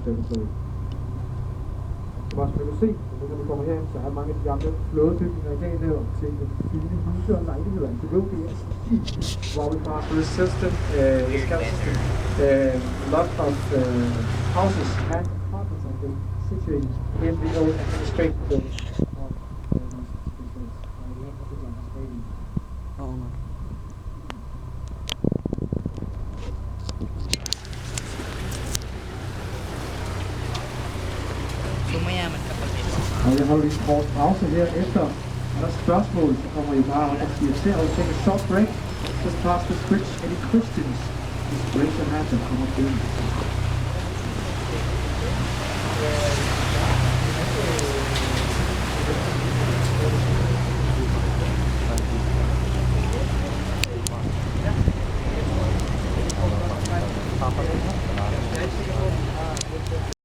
territory. Som du kan se, når vi kommer herhen, så er mange af de gamle flådebygninger i dag lavet til en fine huse og lejligheder. Det vil blive hvor vi har resistant skeleton. Lots of houses and apartments are being situated in the old administration building of Og jeg holder lige en kort pause her efter. Er der spørgsmål, så kommer I bare op og siger til, og take a short break. Just pass the switch. Any questions? Just raise your hand and come up here.